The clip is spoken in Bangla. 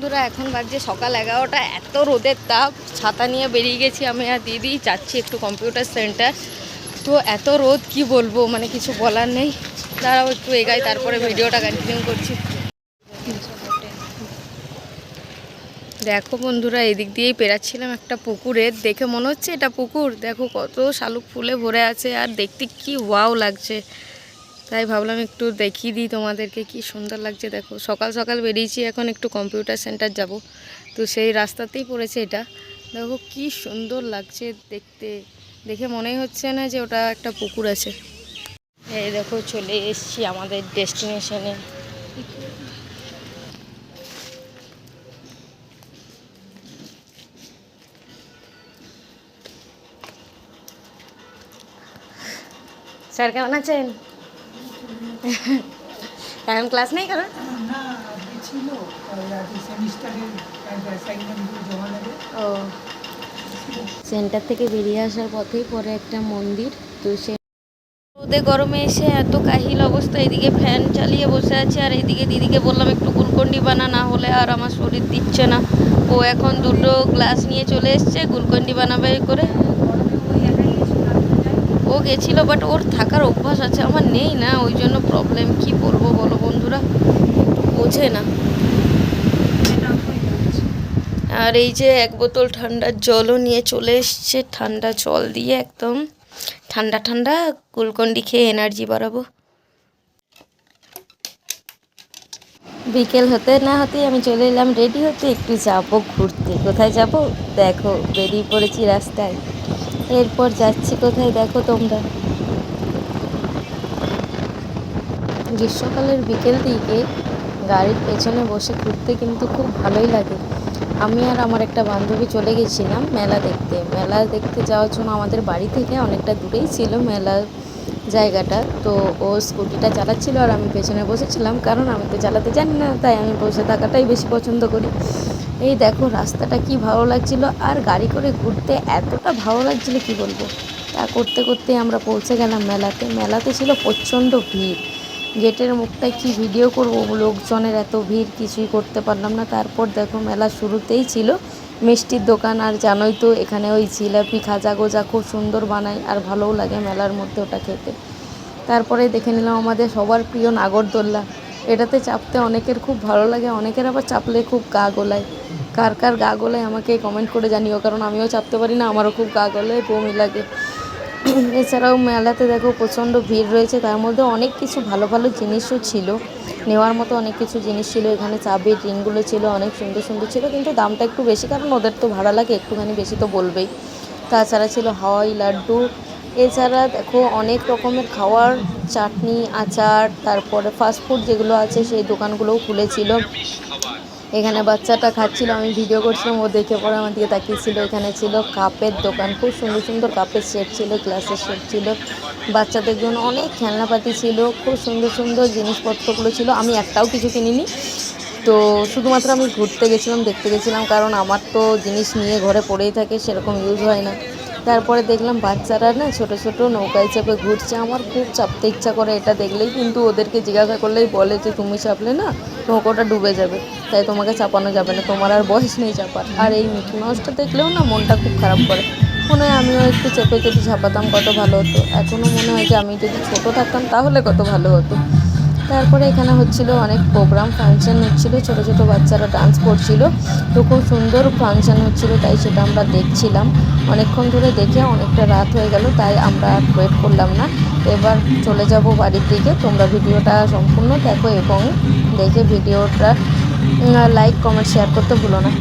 বন্ধুরা এখন বাজে সকাল 11টা। এত রোদের তাপ, ছাতা নিয়ে বেরিয়ে গেছি আমি আর দিদি, যাচ্ছি একটু কম্পিউটার সেন্টার। তো এত রোদ কি বলবো, মানে কিছু বলার নেই। দাঁড়াও একটু এগাই, তারপরে ভিডিওটা কন্টিনিউ করছি। দেখো বন্ধুরা, এদিক দিয়েই পেরাচ্ছিলাম একটা পুকুরের, দেখে মনে হচ্ছে এটা পুকুর। দেখো কত শালুক ফুলে ভরে আছে, আর দেখতে কি ওয়াও লাগছে। তাই ভাবলাম একটু দেখিয়ে দিই তোমাদেরকে, কি সুন্দর লাগছে। দেখো সকাল সকাল বেরিয়েছি, এখন একটু কম্পিউটার সেন্টার যাব, তো সেই রাস্তাতেই পড়েছে এটা। দেখো কি সুন্দর লাগছে দেখতে, দেখে মনেই হচ্ছে না যে ওটা একটা পুকুর আছে। এই দেখো চলে এসেছি আমাদের ডেস্টিনেশনে। স্যার কেমন আছেন? এখন ক্লাস নেই কারণ ও সেন্টার থেকে বেরিয়ে আসার পথেই পরে একটা মন্দির। তো সে রোদে গরমে এসে এত কাহিল অবস্থা, এদিকে ফ্যান চালিয়ে বসে আছে, আর এইদিকে দিদিকে বললাম একটু গ্লুকন্ডি বানা, না হলে আর আমার শরীর দিচ্ছে না। ও এখন দুটো গ্লাস নিয়ে চলে এসছে গ্লুকন্ডি বানাবে করে। ও গেছিলো, বাট ওর থাকার অভ্যাস আছে, আমার নেই না, ওই জন্য প্রবলেম। কি বলবো বলো বন্ধুরা, বোঝে না। আর এই যে এক বোতল ঠান্ডার জলও নিয়ে চলে এসছে, ঠান্ডা জল দিয়ে একদম ঠান্ডা ঠান্ডা গ্লুকন্ডি খেয়ে এনার্জি বাড়াবো। বিকেল হতে না হতেই আমি চলে এলাম রেডি হতে, একটু যাবো ঘুরতে। কোথায় যাব? দেখো বেরিয়ে পড়েছি রাস্তায়। এরপর যাচ্ছি কোথায় দেখো তোমরা। গ্রীষ্মকালের বিকেল দিকে গাড়ির পেছনে বসে ঘুরতে কিন্তু খুব ভালোই লাগে। আমি আর আমার একটা বান্ধবী চলে গেছিলাম মেলা দেখতে। মেলা দেখতে যাওয়ার জন্য আমাদের বাড়ি থেকে অনেকটা দূরেই ছিল মেলার জায়গাটা। তো ও স্কুটিটা চালাচ্ছিল আর আমি পেছনে বসেছিলাম, কারণ আমি তো চালাতে জানি না, তাই আমি বসে থাকাটাই বেশি পছন্দ করি। এই দেখো রাস্তাটা কি ভালো লাগছিল, আর গাড়ি করে ঘুরতে এতটা ভালো লাগছিল কি বলবো। তা করতে করতে আমরা পৌঁছে গেলাম মেলাতে। মেলাতে ছিল প্রচণ্ড ভিড়, গেটের মুখটায় কি ভিডিও করব, লোকজনের এত ভিড়, কিছুই করতে পারলাম না। তারপর দেখো মেলা শুরুতেই ছিল মিষ্টির দোকান, আর জানোই তো এখানে ওই জিলাপি খাজা গোজা খুব সুন্দর বানায়, আর ভালোও লাগে মেলার মধ্যে ওটা খেতে। তারপরে দেখে নিলাম আমাদের সবার প্রিয় নাগরদোল্লা। এটাতে চাপতে অনেকের খুব ভালো লাগে, অনেকের আবার চাপলে খুব গা গোলায়। কার কার গা গোলায় আমাকে কমেন্ট করে জানিও, কারণ আমিও চাপতে পারি না, আমারও খুব গা গোলায়, বমি লাগে। এছাড়াও মেলাতে দেখো প্রচণ্ড ভিড় রয়েছে, তার মধ্যে অনেক কিছু ভালো ভালো জিনিসও ছিল, নেওয়ার মতো অনেক কিছু জিনিস ছিল। এখানে চাবির রিংগুলো ছিল, অনেক সুন্দর সুন্দর ছিল, কিন্তু দামটা একটু বেশি, কারণ ওদের তো ভাড়া লাগে, একটুখানি বেশি তো বলবেই। তাছাড়া ছিল হাওয়াই লাড্ডু। এছাড়া দেখো অনেক রকমের খাওয়ার, চাটনি, আচার, তারপরে ফাস্টফুড যেগুলো আছে সেই দোকানগুলোও খুলেছিল। এখানে বাচ্চাটা খাচ্ছিল, আমি ভিডিও করছিলাম, ও দেখে পরে আমার দিকে তাকিয়েছিল। এখানে ছিল কাপের দোকান, খুব সুন্দর সুন্দর কাপের সেট ছিল, গ্লাসের সেট ছিল, বাচ্চাদের জন্য অনেক খেলনাপাতি ছিল, খুব সুন্দর সুন্দর জিনিসপত্রগুলো ছিল। আমি একটাও কিছু কিনিনি, তো শুধুমাত্র আমি ঘুরতে গেছিলাম, দেখতে গেছিলাম, কারণ আমার তো জিনিস নিয়ে ঘরে পড়েই থাকে, সেরকম ইউজ হয় না। তারপরে দেখলাম বাচ্চারা না ছোটো ছোটো নৌকায় চেপে ঘুরছে, আমার খুব চাপতে ইচ্ছা করে এটা দেখলেই, কিন্তু ওদেরকে জিজ্ঞাসা করলেই বলে যে তুমি চাপলে না নৌকাটা ডুবে যাবে, তাই তোমাকে চাপানো যাবে না, তোমার আর বয়স নেই চাপার। আর এই মিকি মাউসটা দেখলেও না মনটা খুব খারাপ করে, মনে হয় আমিও একটু চেপে যদি ঝাপাতাম কত ভালো হতো। এখনও মনে হয় যে আমি যদি ছোটো থাকতাম তাহলে কত ভালো হতো। তারপরে এখানে হচ্ছিল অনেক প্রোগ্রাম, ফাংশন হচ্ছিল, ছোটো ছোটো বাচ্চারা ডান্স করছিল, তো খুব সুন্দর ফাংশন হচ্ছিল, তাই সেটা আমরা দেখছিলাম। অনেকক্ষণ ধরে দেখে অনেকটা রাত হয়ে গেল, তাই আমরা আর ওয়েট করলাম না, এবার চলে যাব বাড়ির দিকে। তোমরা ভিডিওটা সম্পূর্ণ দেখো এবং দেখে ভিডিওটা লাইক কমেন্ট শেয়ার করতে ভুলো না।